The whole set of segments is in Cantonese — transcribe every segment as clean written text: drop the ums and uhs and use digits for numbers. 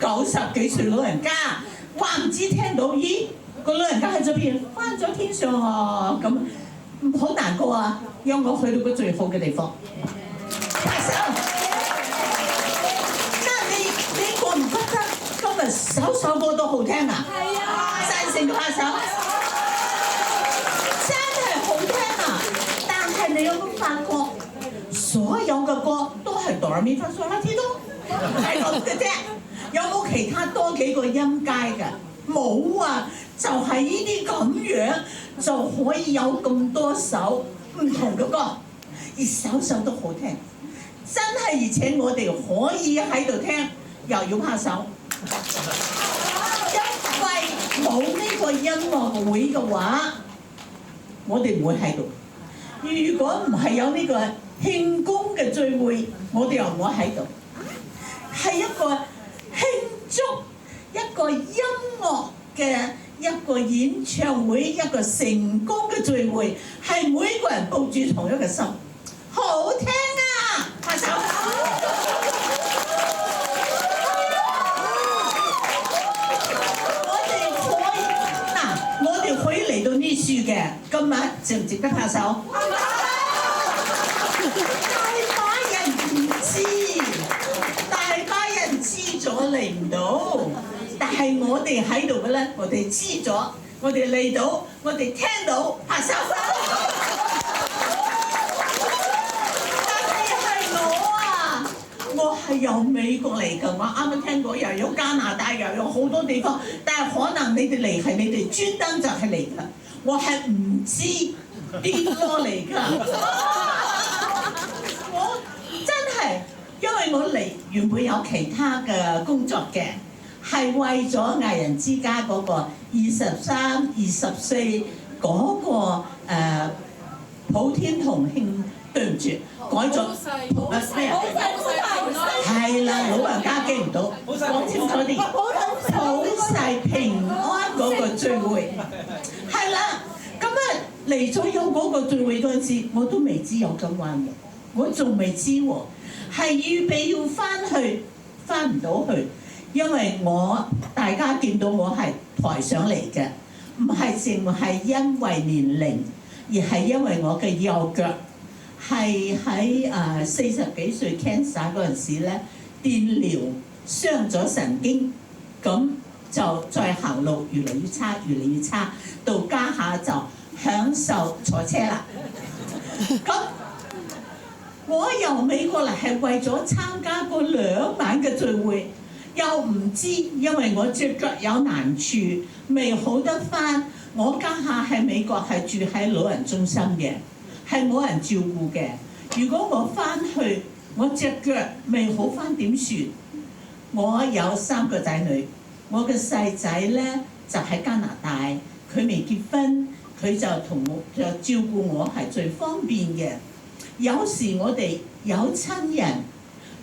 90幾歲老人家，話唔知聽到，咦個老人家喺咗邊，翻咗天上啊，咁好難過啊！讓我去到個最好嘅地方。拍手。你覺唔覺得今日首歌都好聽啊？係啊！贊成拍手。真係好聽啊！但係你有冇發覺，所有嘅歌都係哆來咪發嗦啦西哆，係咁嘅啫。有冇其他多幾個音階㗎？冇啊！就係呢啲咁樣就可以有咁多首唔同嘅歌，而首首都好聽，真係而且我哋可以喺度聽，又要拍手，因為冇呢個音樂會嘅話，我哋唔會喺度。如果唔係有呢個慶功嘅聚會，我哋又唔會喺度。係一個慶祝一個音樂嘅一個演唱會，一個成功嘅聚會，係每個人抱住同一個心，好聽啊！拍手。我哋可以嚟到呢處嘅，今日值唔值得拍手？大把人知咗嚟唔到，但係我哋喺度嘅咧，我哋知咗，我哋嚟到，我哋聽到，拍手。但係我啊，我係由美國嚟㗎，我啱啱聽過又有加拿大，又有好多地方，但係可能你哋嚟係你哋專登就係嚟㗎，我係唔知邊個嚟㗎。我真係。因為我嚟原本有其他嘅工作嘅，係為咗藝人之家嗰個23、24嗰個普天同慶，對唔住，改咗咩啊？係啦，老人家記唔到，講清楚啲。普世平安嗰個聚會，係啦，咁啊嚟咗有嗰個聚會嗰陣時，我都未知有咁玩嘅，我仲未知喎。係預備要翻去，翻唔到去，因為大家見到我係抬上嚟嘅，唔係淨係因為年齡，而係因為我嘅右腳係喺40幾歲 cancer 嗰陣時咧電療傷咗神經，咁就再行路越嚟越差，越嚟越差，到家下就享受坐車啦。咁我由美國嚟係為咗參加個2晚嘅聚會，又唔知因為我隻腳有難處，未好得翻。我家下喺美國係住喺老人中心嘅，係冇人照顧嘅。如果我翻去，我隻腳未好翻點算？我有3個仔女，我嘅細仔咧就喺加拿大，佢未結婚，佢就照顧我係最方便嘅。有時我哋有親人，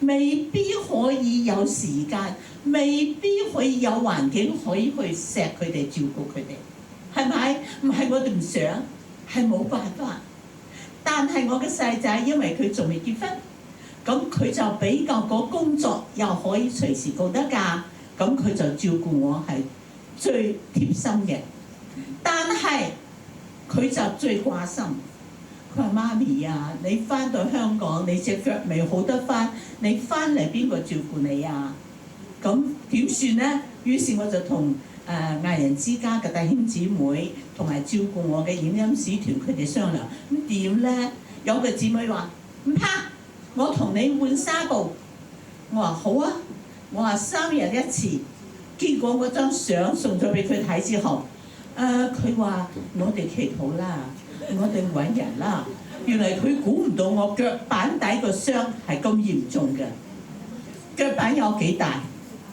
未必可以有時間，未必可以有環境可以去錫佢哋、照顧佢哋，係咪？唔係我哋唔想，係冇辦法。但係我嘅細仔因為佢仲未結婚，咁佢就比較個工作又可以隨時告得假，咁佢就照顧我係最貼心嘅。但係佢就最掛心。佢話媽咪啊，你翻到香港，你隻腳未好得翻，你翻嚟邊個照顧你啊？咁點算呢？於是我就同藝人之家嘅弟兄姊妹同埋照顧我嘅影音使團佢哋商量，咁點呢？有個姊妹話唔怕，我同你換紗布。我話好啊，我話3日1次。結果我張相送咗俾佢睇之後，佢話我哋祈禱啦。我哋揾人啦，原來佢估唔到我腳板底個傷係咁嚴重嘅，腳板有幾大？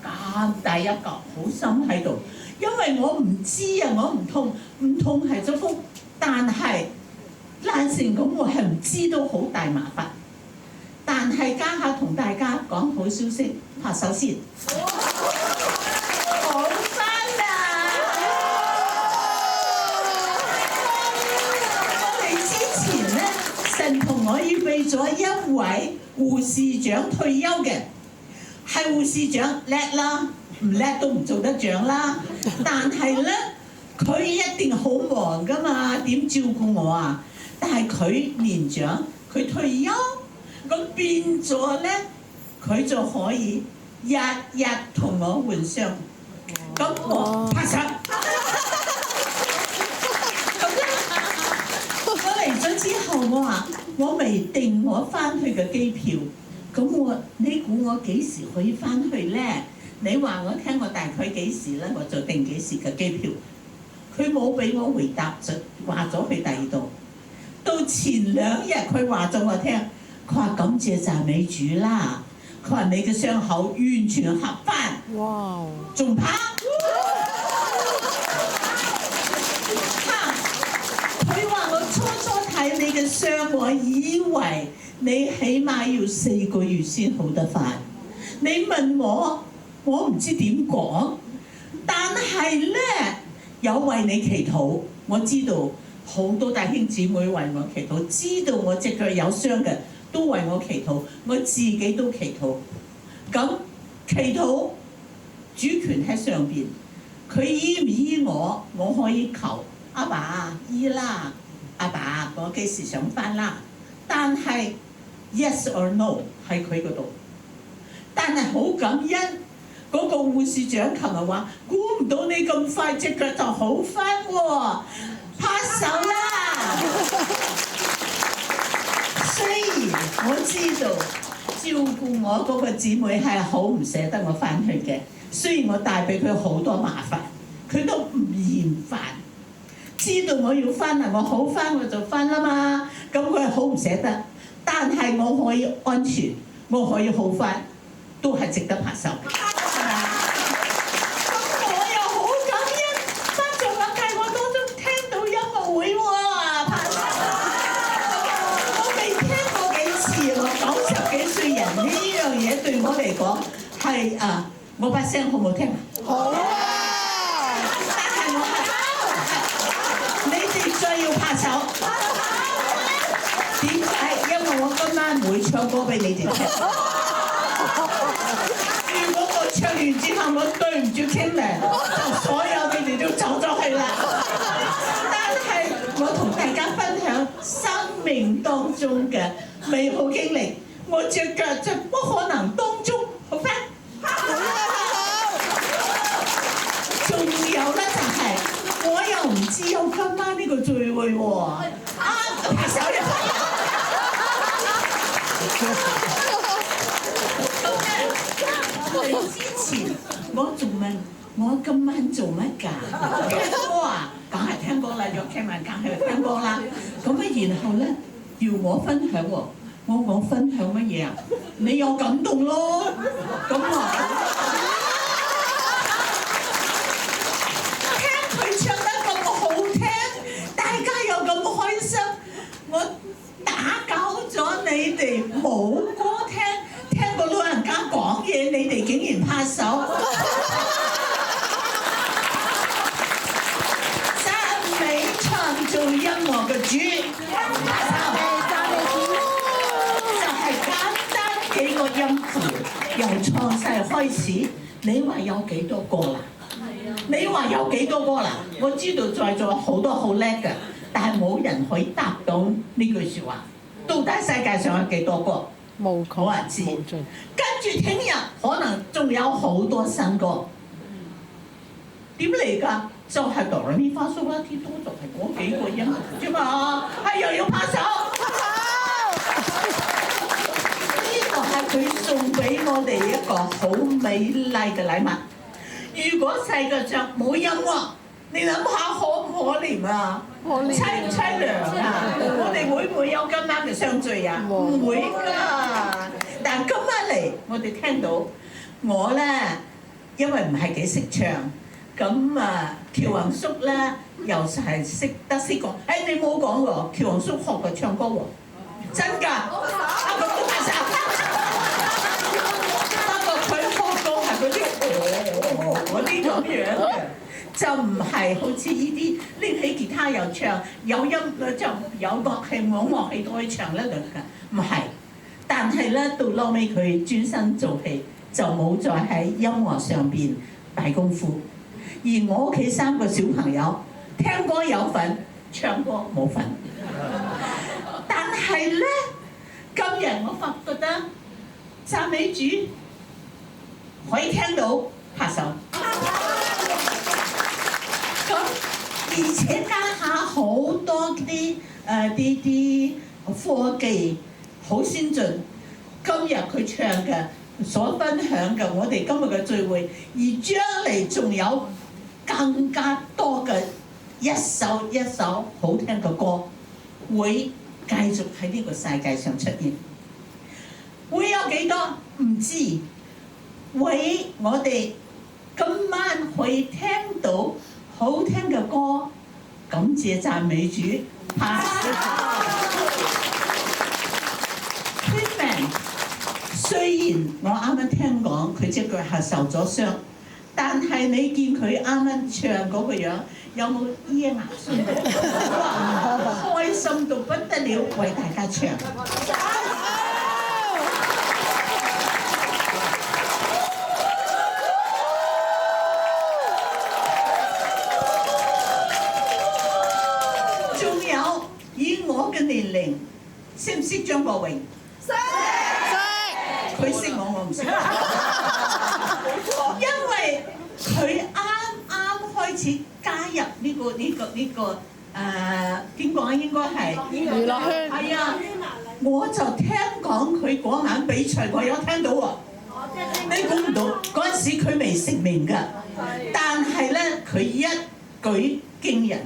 咁大一嚿，好深喺度。因為我唔知啊，我唔痛係祝福，但係爛成咁，我係唔知都好大麻煩。但係家下同大家講好消息，拍手先。同我預備咗一位護士長退休嘅，係護士長叻啦，唔叻都唔做得獎啦。但係咧，佢一定好忙噶嘛，點照顧我啊？但係佢年長，佢退休，咁變咗咧，佢就可以日日同我換相。咁我拍手。我嚟咗之後，我話我未定我翻去嘅機票，咁你估我幾時可以翻去咧？你話我聽我大概幾時咧，我就定幾時嘅機票。佢冇俾我回答，就話咗去第二度。到前2日，佢話咗我聽，佢話感謝讚美主啦。佢話你嘅傷口完全合翻。哇！仲拍？佢話我初睇你嘅傷，我以為你起碼要4個月先好得翻。你問我，我唔知點講。但係咧，有為你祈禱，我知道好多弟兄姊妹為我祈禱，知道我隻腳有傷嘅都為我祈禱，我自己都祈禱。咁祈禱主權喺上邊，佢醫唔醫我，我可以求阿爸醫啦，阿爸我幾時想翻啦？但係 yes or no 喺佢嗰度，但係好感恩。嗰個護士長琴日話：估唔到你咁快隻腳就好翻喎，拍手啦！雖然我知道照顧我嗰個姊妹係好唔捨得我翻去嘅，雖然我帶俾佢好多麻煩，佢都唔厭煩。知道我要翻啦，我好翻我就翻啦嘛。咁佢好唔捨得，但係我可以安全，我可以好翻，都係值得拍手。對我嚟講係我把聲好唔好聽啊？好啊！但係我你哋再要拍手，點解？因為我今晚唔會唱歌俾你哋聽。如果我唱完之後我對唔住傾咧，就所有你哋都走咗去啦。但係我同大家分享生命當中嘅美好經歷。我隻腳就不可能當中好翻。仲有咧就係、我又唔知有今晚呢個聚會喎。拍手嚟！嚟之前我仲問我今晚做乜㗎？聽歌啊，梗係聽歌啦，約聽晚梗係聽歌啦。咁啊，然後咧要我分享喎。我分享乜嘢啊？你有感動咯，咁啊！聽佢唱得咁好聽，大家又咁開心，我打攪咗你哋冇歌聽，聽個老人家講嘢，你哋竟然拍手！讚美創造音樂嘅主，拍手！幾個音符由創世開始，你話有幾多個啦？你話有幾多個啦？我知道在座好多好叻嘅，但係冇人可以答到呢句説話。到底世界上有幾多個？冇人知。跟住聽日可能仲有好多新歌。點嚟㗎？就係哆來咪發嗦啦天哆，就係嗰幾個音符啫嘛。係又要拍手。佢送俾我哋一個好美麗嘅禮物。如果世界上冇音樂，你諗下可唔可憐啊？凄唔凄涼啊？我哋會唔會有今晚嘅相聚啊？唔會㗎。但今晚嚟，我哋聽到我咧，因為唔係幾識唱，咁喬宏叔咧又係識講。你冇講喎，喬宏叔學過唱歌喎，真㗎。咁都拍手。嗰啲咁樣嘅，就唔係好似呢啲拎起吉他又唱，有音就有樂器冇樂器都可以唱得兩㗎，唔係。但係咧到後尾佢專心做戲，就冇再喺音樂上邊大功夫。而我屋企3個小朋友聽歌有份，唱歌冇份。但係咧，今日我發覺得讚美主可以聽到拍手。咁而且家下好多啲啲科技好先進。今日佢唱嘅所分享嘅，我哋今日嘅聚會，而將嚟仲有更加多嘅一首一首好聽嘅歌，會繼續喺呢個世界上出現。會有幾多唔知，會我哋今晚可以聽到好聽嘅歌，感謝讚美主。雖然我啱啱聽講佢隻腳係受咗傷，但係你見佢啱啱唱嗰個樣，有冇噎牙酸？哇！開心到不得了，為大家唱。仲有以我嘅年齡，識唔識張國榮？識。佢識我唔識。因為佢啱開始加入呢個點講應該係娛樂圈。係啊，我就聽講佢嗰晚比賽，我有聽到喎。你估唔到嗰陣時佢未成名㗎，但係咧佢一舉驚人。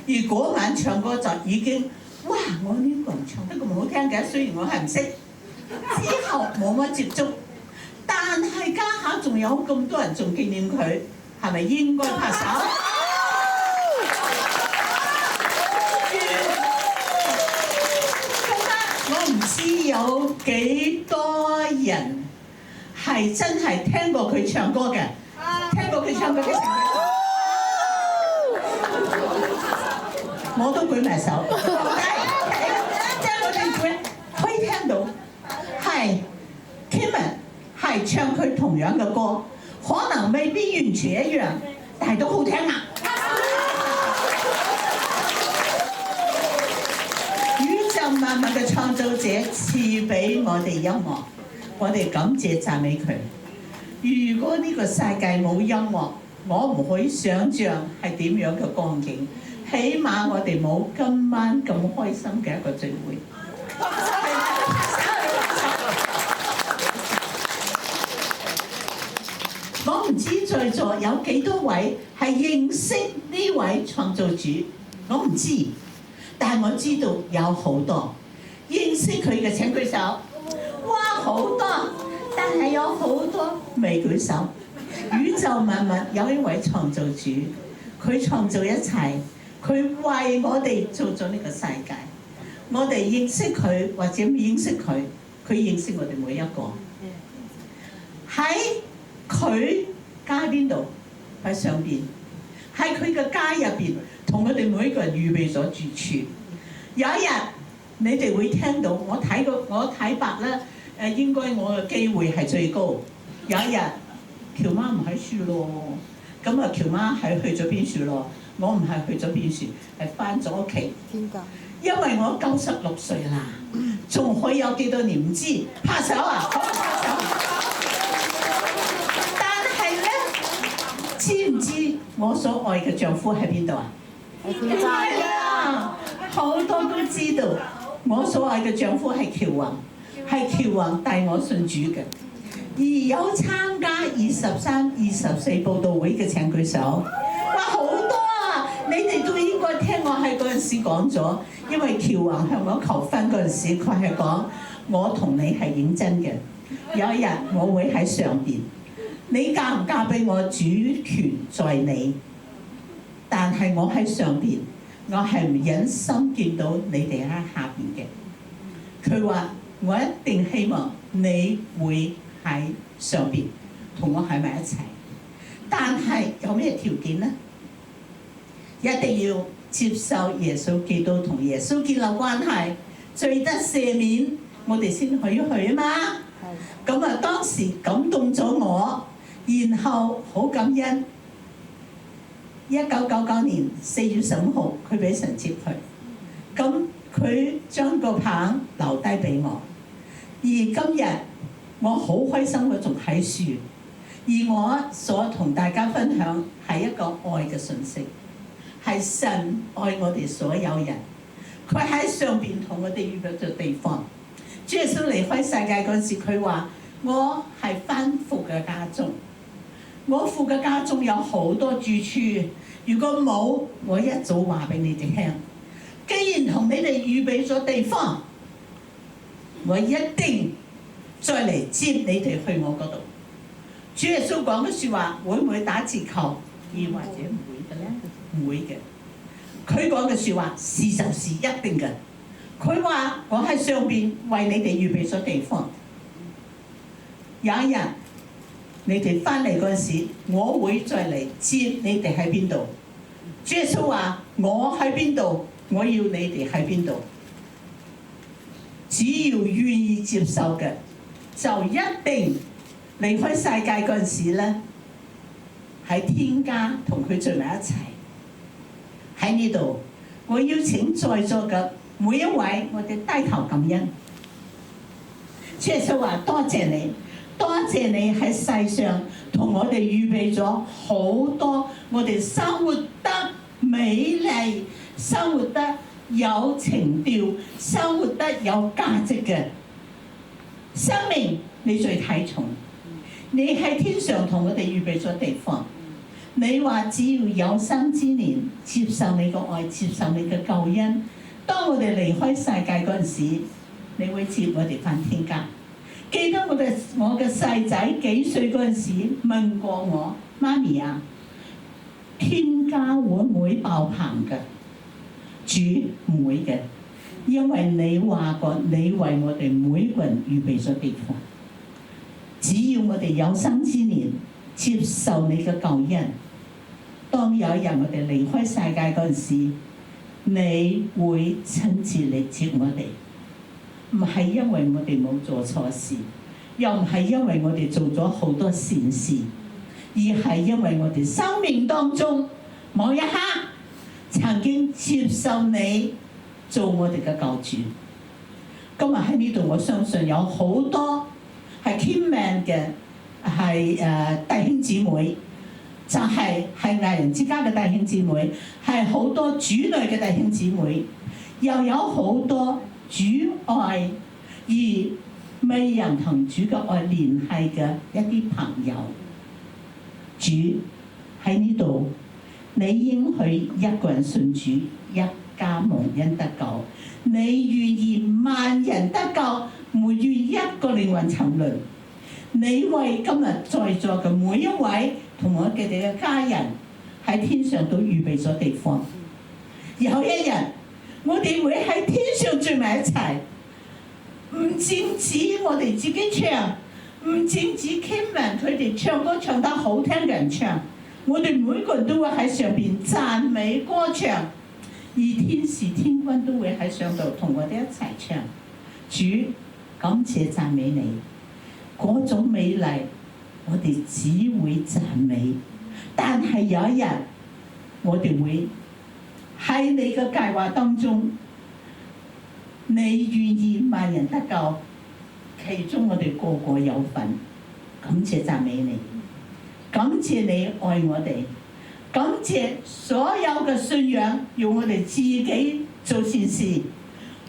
而嗰晚唱歌就已經，哇！我呢個人唱得咁好聽嘅，雖然我係唔識。之後冇乜接觸，但係家下仲有咁多人仲紀念佢，係咪應該拍手？咁啊，我唔知有幾多人係真係聽過佢唱歌嘅，聽過佢唱歌嘅成績，我都舉埋手。即係我哋可以聽到。係 Kevin 係唱佢同樣嘅歌，可能未必完全一樣，但係都好聽啊！宇宙萬物嘅創造者賜俾我哋音樂，我哋感謝讚美佢。如果呢個世界冇音樂，我唔可以想像係點樣嘅光景。起碼我哋冇今晚咁開心嘅一個聚會。我唔知在座有幾多位係認識呢位創造主，我唔知，但係我知道有好多認識佢嘅請舉手。哇，好多，但係有好多未舉手。宇宙萬物有一位創造主，佢創造一切，佢為我哋做咗呢個世界。我哋認識佢或者唔認識佢，佢認識我哋每一個。喺佢家邊度？喺上邊，喺佢嘅家入邊，同我哋每一個人預備咗住處。有一日，你哋會聽到我睇白咧，應該我嘅機會係最高。有一日，喬媽唔喺樹咯，咁啊喬媽係去咗邊樹咯？我唔係去咗邊樹，係翻咗屋企。點解？因為我96歲啦，仲可以有幾多年唔知？拍手啊！拍手！知唔知我所愛嘅丈夫喺邊度啊？係啊，好多都知道。我所愛嘅丈夫係喬宏，係喬宏帶我信主嘅。而有參加23、24佈道會嘅請舉手。哇，好多啊！你哋都應該聽我喺嗰陣時講咗，因為喬宏向我求婚嗰陣時，佢係講我同你係認真嘅。有一日我會喺上邊。你嫁唔嫁俾我，主權在你。但係我喺上邊，我係唔忍心見到你哋喺下邊嘅。佢話：我一定希望你會喺上邊，同我喺埋一齊。但係有咩條件呢？一定要接受耶穌基督，同耶穌建立關係，罪得赦免，我哋先可以去啊嘛。咁啊當時感動咗我，然後好感恩。1999年4月15號，佢俾神接佢，咁佢將個棒留低俾我。而今日我好開心，我仲喺樹，而我所同大家分享係一個愛嘅信息，係神愛我哋所有人。佢喺上邊同我哋預備咗地方。主耶穌離開世界嗰時，佢話：我係翻父嘅家中，我父嘅家中有好多住處。如果冇，我一早話俾你哋聽。既然同你哋預備咗地方，我一定再嚟接你哋去我嗰度。主耶穌講嘅説話會唔會打折扣？或者唔會嘅咧？唔會嘅。佢講嘅説話是就是一定嘅。佢話：我喺上邊為你哋預備咗地方。有一日你哋翻嚟嗰陣時，我會再嚟接你哋喺邊度。主耶穌話：我喺邊度，我要你哋喺邊度。只要願意接受嘅，就一定離開世界嗰陣時咧，喺天家同佢聚埋一齊。喺呢度，我邀請在座嘅每一位，我哋低頭感恩。主耶穌話：多謝你，多謝你喺世上同我哋預備咗好多，我哋生活得美麗，生活得有情調，生活得有價值嘅生命，你最睇重。你喺天上同我哋預備咗地方。你話只要有生之年接受你個愛，接受你嘅救恩，當我哋離開世界嗰陣時，你會接我哋返天家。記得我嘅細仔幾歲嗰陣時問過我：媽咪啊，天家會唔會爆棚㗎？主唔會嘅，因為你話過，你為我哋每個人預備咗地方。只要我哋有生之年接受你嘅救恩，當有一日我哋離開世界嗰陣時，你會親自嚟接我哋。唔係因為我哋冇做錯事，又唔係因為我哋做咗好多善事，而係因為我哋生命當中某一刻曾經接受你做我哋嘅救主。今日喺呢度，我相信有好多係天命嘅，係弟兄姊妹，就係藝人之家嘅弟兄姊妹，係好多主內嘅弟兄姊妹，又有好多主愛而未人同主嘅愛聯繫嘅一啲朋友。主喺呢度，你應許一個人信主，一家蒙恩得救。你願意萬人得救，唔願一個靈魂沉淪。你為今日在座嘅每一位同我哋嘅家人喺天上都預備咗地方。有一日，我哋會喺天上聚埋一齊，唔淨止我哋自己唱，唔淨止 Kingman 佢哋唱歌唱得好聽嘅人唱，我哋每個人都會喺上邊讚美歌唱，而天使天軍都會喺上度同我哋一齊唱。主，感謝讚美你，嗰種美麗我哋只會讚美，但係有一日我哋會喺你嘅計劃當中，你願意萬人得救，其中我哋個個有份。感謝讚美你，感謝你愛我哋，感謝所有嘅信仰用我哋自己做善事，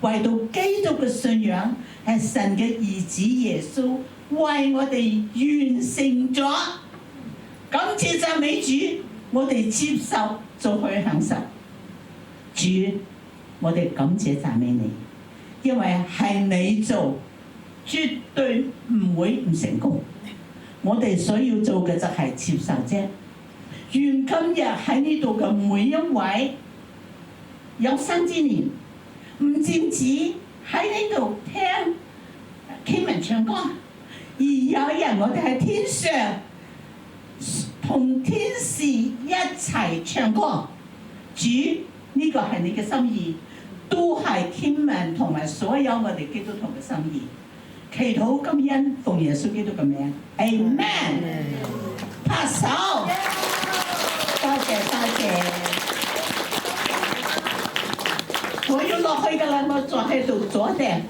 唯獨基督嘅信仰係神嘅兒子耶穌為我哋完成咗。感謝讚美主，我哋接受就去享受。主，我哋感謝讚美你，因為係你做，絕對唔會唔成功。我哋所要做嘅就係接受啫。願今日喺呢度嘅每一位有生之年，唔淨止喺呢度聽 Kingman 唱歌，而有人我哋喺天上同天使一齊唱歌。主，呢個係你嘅心意，都係 Kingman 同埋所有我哋基督徒嘅心意。祈禱感恩，奉耶穌基督嘅名 ，Amen。拍手，多謝多謝。我要落去㗎啦，我坐喺度左定。